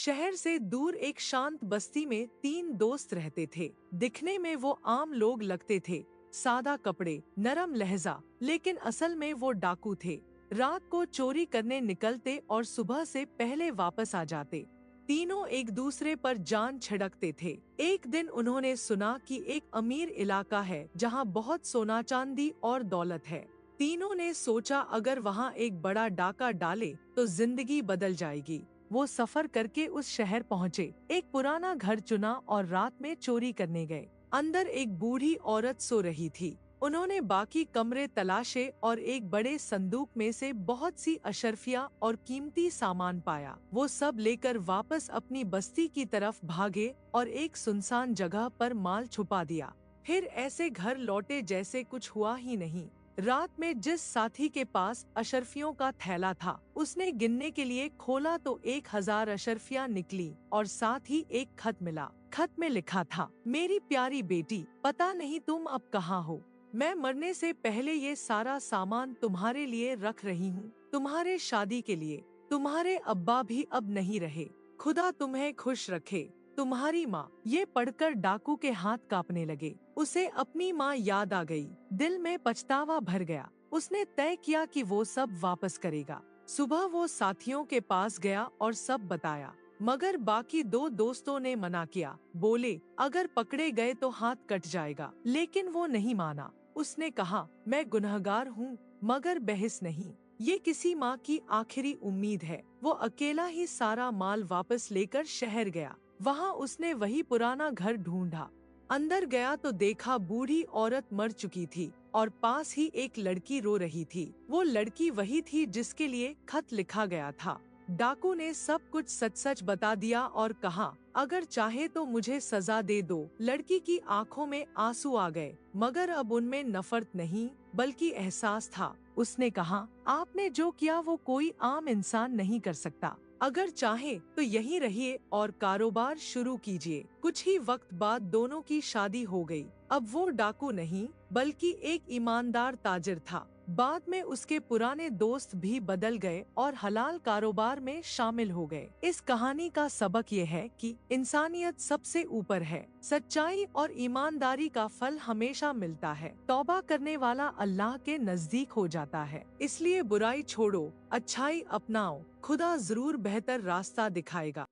शहर से दूर एक शांत बस्ती में तीन दोस्त रहते थे। दिखने में वो आम लोग लगते थे, सादा कपड़े, नरम लहजा, लेकिन असल में वो डाकू थे। रात को चोरी करने निकलते और सुबह से पहले वापस आ जाते। तीनों एक दूसरे पर जान छिड़कते थे। एक दिन उन्होंने सुना कि एक अमीर इलाका है जहाँ बहुत सोना चांदी और दौलत है। तीनों ने सोचा अगर वहाँ एक बड़ा डाका डाले तो जिंदगी बदल जाएगी। वो सफर करके उस शहर पहुँचे, एक पुराना घर चुना और रात में चोरी करने गए। अंदर एक बूढ़ी औरत सो रही थी। उन्होंने बाकी कमरे तलाशे और एक बड़े संदूक में से बहुत सी अशर्फियाँ और कीमती सामान पाया। वो सब लेकर वापस अपनी बस्ती की तरफ भागे और एक सुनसान जगह पर माल छुपा दिया। फिर ऐसे घर लौटे जैसे कुछ हुआ ही नहीं। रात में जिस साथी के पास अशर्फियों का थैला था, उसने गिनने के लिए खोला तो 1000 अशर्फियाँ निकली और साथ ही एक खत मिला। खत में लिखा था, मेरी प्यारी बेटी, पता नहीं तुम अब कहाँ हो। मैं मरने से पहले ये सारा सामान तुम्हारे लिए रख रही हूँ, तुम्हारे शादी के लिए। तुम्हारे अब्बा भी अब नहीं रहे, खुदा तुम्हें खुश रखे। तुम्हारी माँ। ये पढ़कर डाकू के हाथ कांपने लगे। उसे अपनी माँ याद आ गई। दिल में पछतावा भर गया। उसने तय किया कि वो सब वापस करेगा। सुबह वो साथियों के पास गया और सब बताया, मगर बाकी दो दोस्तों ने मना किया। बोले अगर पकड़े गए तो हाथ कट जाएगा। लेकिन वो नहीं माना। उसने कहा, मैं गुनहगार हूँ मगर बहस नहीं। ये किसी माँ की आखिरी उम्मीद है। वो अकेला ही सारा माल वापस लेकर शहर गया। वहाँ उसने वही पुराना घर ढूंढा। अंदर गया तो देखा बूढ़ी औरत मर चुकी थी और पास ही एक लड़की रो रही थी। वो लड़की वही थी जिसके लिए खत लिखा गया था। डाकू ने सब कुछ सच सच बता दिया और कहा, अगर चाहे तो मुझे सजा दे दो। लड़की की आंखों में आंसू आ गए, मगर अब उनमें नफरत नहीं बल्कि एहसास था। उसने कहा, आपने जो किया वो कोई आम इंसान नहीं कर सकता। अगर चाहे तो यहीं रहिए और कारोबार शुरू कीजिए। कुछ ही वक्त बाद दोनों की शादी हो गई। अब वो डाकू नहीं बल्कि एक ईमानदार ताजिर था। बाद में उसके पुराने दोस्त भी बदल गए और हलाल कारोबार में शामिल हो गए। इस कहानी का सबक ये है कि इंसानियत सबसे ऊपर है। सच्चाई और ईमानदारी का फल हमेशा मिलता है। तौबा करने वाला अल्लाह के नजदीक हो जाता है। इसलिए बुराई छोड़ो, अच्छाई अपनाओ, खुदा जरूर बेहतर रास्ता दिखाएगा।